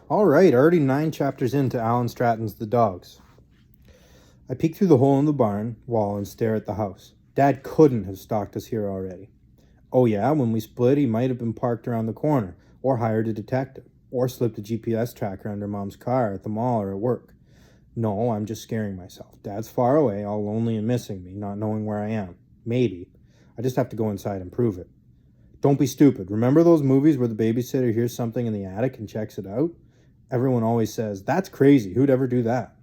All right, already 9 chapters into Allan Stratton's The Dogs. I peek through the hole in the barn wall and stare at the house. Dad couldn't have stalked us here already. Oh yeah, when we split, he might have been parked around the corner, or hired a detective, or slipped a GPS tracker under Mom's car at the mall or at work. No, I'm just scaring myself. Dad's far away, all lonely and missing me, not knowing where I am. Maybe. I just have to go inside and prove it. Don't be stupid. Remember those movies where the babysitter hears something in the attic and checks it out? Everyone always says, "That's crazy. Who'd ever do that?"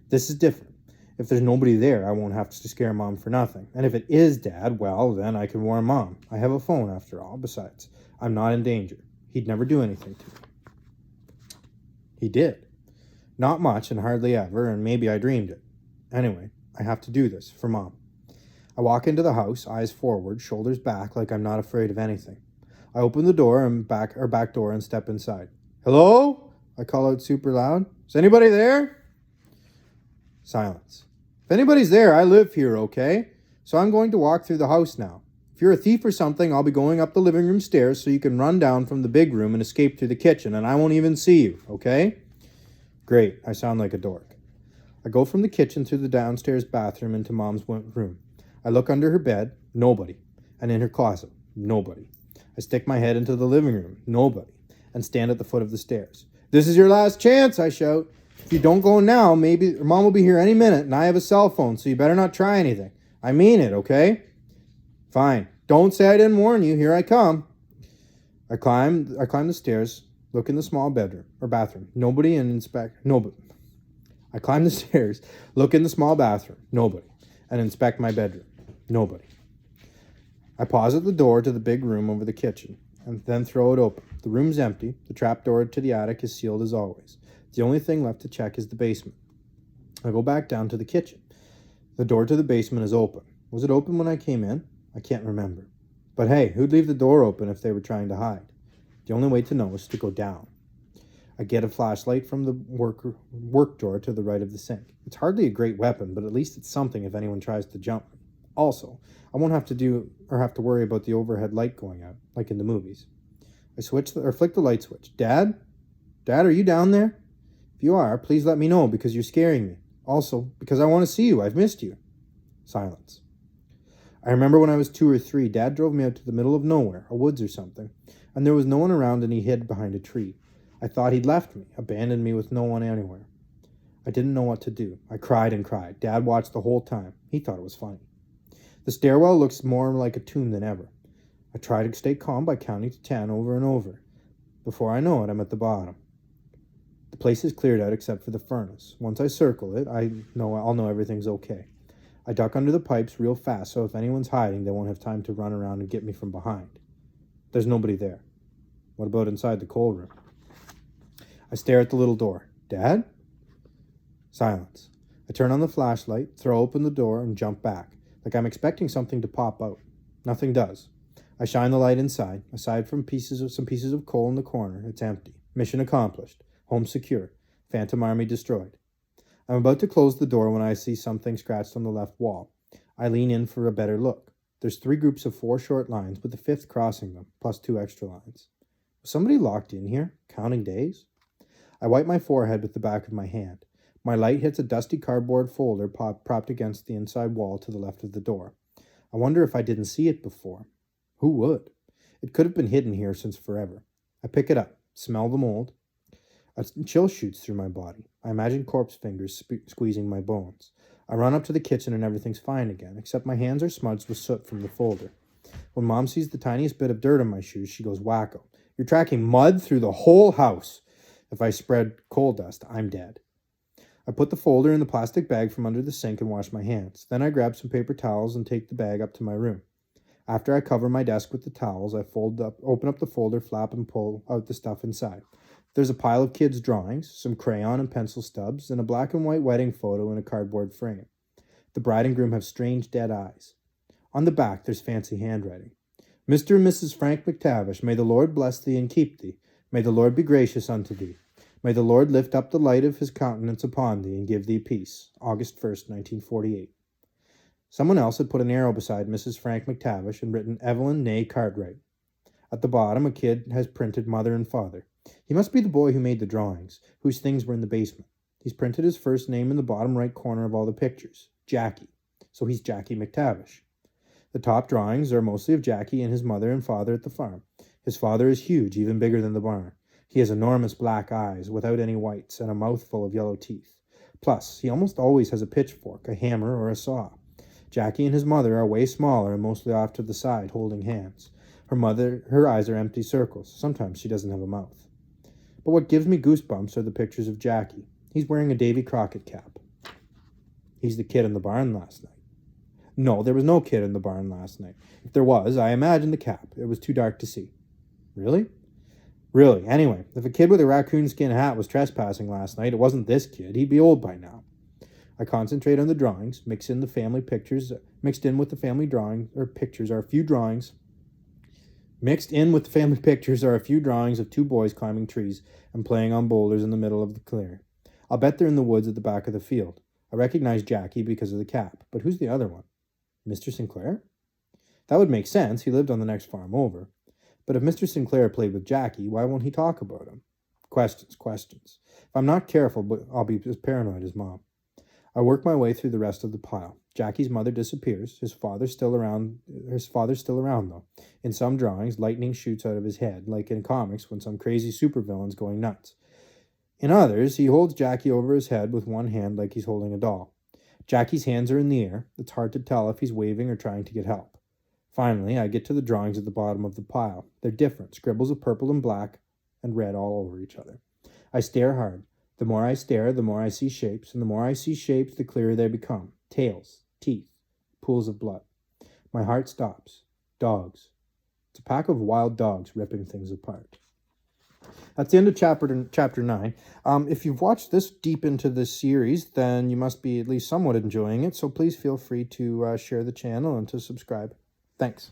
This is different. If there's nobody there, I won't have to scare Mom for nothing. And if it is Dad, well, then I can warn Mom. I have a phone, after all. Besides, I'm not in danger. He'd never do anything to me. He did. Not much, and hardly ever, and maybe I dreamed it. Anyway, I have to do this for Mom. I walk into the house, eyes forward, shoulders back, like I'm not afraid of anything. I open the door and back door and step inside. "Hello?" I call out super loud. "Is anybody there?" Silence. "If anybody's there, I live here, okay? So I'm going to walk through the house now. If you're a thief or something, I'll be going up the living room stairs so you can run down from the big room and escape through the kitchen, and I won't even see you, okay?" Great, I sound like a dork. I go from the kitchen through the downstairs bathroom into Mom's room. I look under her bed, nobody. And in her closet, nobody. I stick my head into the living room, nobody. And stand at the foot of the stairs. "This is your last chance," I shout. "If you don't go now, maybe Mom will be here any minute, and I have a cell phone, so you better not try anything. I mean it, okay?" "Fine. Don't say I didn't warn you. Here I come." I climb the stairs, look in the small bedroom or bathroom. Nobody, and inspect nobody. I climb the stairs, look in the small bathroom. Nobody. And inspect my bedroom. Nobody. I pause at the door to the big room over the kitchen, and then throw it open. The room's empty. The trapdoor to the attic is sealed as always. The only thing left to check is the basement. I go back down to the kitchen. The door to the basement is open. Was it open when I came in? I can't remember. But hey, who'd leave the door open if they were trying to hide? The only way to know is to go down. I get a flashlight from the work drawer to the right of the sink. It's hardly a great weapon, but at least it's something if anyone tries to jump me. Also, I won't have to worry about the overhead light going out, like in the movies. I flick the light switch. Dad? Dad, are you down there? If you are, please let me know because you're scaring me. Also, because I want to see you. I've missed you. Silence. I remember when I was 2 or 3, Dad drove me out to the middle of nowhere, a woods or something, and there was no one around and he hid behind a tree. I thought he'd left me, abandoned me with no one anywhere. I didn't know what to do. I cried and cried. Dad watched the whole time. He thought it was funny. The stairwell looks more like a tomb than ever. I try to stay calm by counting to 10 over and over. Before I know it, I'm at the bottom. The place is cleared out except for the furnace. Once I circle it, I'll know everything's okay. I duck under the pipes real fast, so if anyone's hiding, they won't have time to run around and get me from behind. There's nobody there. What about inside the coal room? I stare at the little door. Dad? Silence. I turn on the flashlight, throw open the door, and jump back, like I'm expecting something to pop out. Nothing does. I shine the light inside. Aside from some pieces of coal in the corner, it's empty. Mission accomplished. Home secure. Phantom army destroyed. I'm about to close the door when I see something scratched on the left wall. I lean in for a better look. There's 3 groups of 4 short lines, with the 5th crossing them, plus 2 extra lines. Was somebody locked in here, counting days? I wipe my forehead with the back of my hand. My light hits a dusty cardboard folder propped against the inside wall to the left of the door. I wonder if I didn't see it before. Who would? It could have been hidden here since forever. I pick it up, smell the mold. A chill shoots through my body. I imagine corpse fingers squeezing my bones. I run up to the kitchen and everything's fine again, except my hands are smudged with soot from the folder. When Mom sees the tiniest bit of dirt on my shoes, she goes wacko. "You're tracking mud through the whole house." If I spread coal dust, I'm dead. I put the folder in the plastic bag from under the sink and wash my hands. Then I grab some paper towels and take the bag up to my room. After I cover my desk with the towels, I open up the folder flap and pull out the stuff inside. There's a pile of kids' drawings, some crayon and pencil stubs, and a black and white wedding photo in a cardboard frame. The bride and groom have strange dead eyes. On the back, there's fancy handwriting. "Mr. and Mrs. Frank McTavish, may the Lord bless thee and keep thee. May the Lord be gracious unto thee. May the Lord lift up the light of his countenance upon thee and give thee peace. August 1st, 1948. Someone else had put an arrow beside Mrs. Frank McTavish and written Evelyn Nay Cartwright. At the bottom, a kid has printed mother and father. He must be the boy who made the drawings, whose things were in the basement. He's printed his first name in the bottom right corner of all the pictures, Jackie. So he's Jackie McTavish. The top drawings are mostly of Jackie and his mother and father at the farm. His father is huge, even bigger than the barn. He has enormous black eyes, without any whites, and a mouthful of yellow teeth. Plus, he almost always has a pitchfork, a hammer, or a saw. Jackie and his mother are way smaller and mostly off to the side, holding hands. Her eyes are empty circles. Sometimes she doesn't have a mouth. But what gives me goosebumps are the pictures of Jackie. He's wearing a Davy Crockett cap. He's the kid in the barn last night. No, there was no kid in the barn last night. If there was, I imagined the cap. It was too dark to see. Really? Really. Anyway, if a kid with a raccoon skin hat was trespassing last night, it wasn't this kid. He'd be old by now. I concentrate on the drawings, mixed in with the family pictures are a few drawings. Mixed in with the family pictures are a few drawings of two boys climbing trees and playing on boulders in the middle of the clearing. I'll bet they're in the woods at the back of the field. I recognize Jackie because of the cap, but who's the other one? Mr. Sinclair? That would make sense. He lived on the next farm over. But if Mr. Sinclair played with Jackie, why won't he talk about him? Questions. If I'm not careful, I'll be as paranoid as Mom. I work my way through the rest of the pile. Jackie's mother disappears. His father's still around, though. In some drawings, lightning shoots out of his head, like in comics when some crazy supervillain's going nuts. In others, he holds Jackie over his head with one hand like he's holding a doll. Jackie's hands are in the air. It's hard to tell if he's waving or trying to get help. Finally, I get to the drawings at the bottom of the pile. They're different, scribbles of purple and black and red all over each other. I stare hard. The more I stare, the more I see shapes, and the more I see shapes, the clearer they become. Tails, teeth, pools of blood. My heart stops. Dogs. It's a pack of wild dogs ripping things apart. That's the end of chapter 9. If you've watched this deep into this series, then you must be at least somewhat enjoying it, so please feel free to share the channel and to subscribe. Thanks.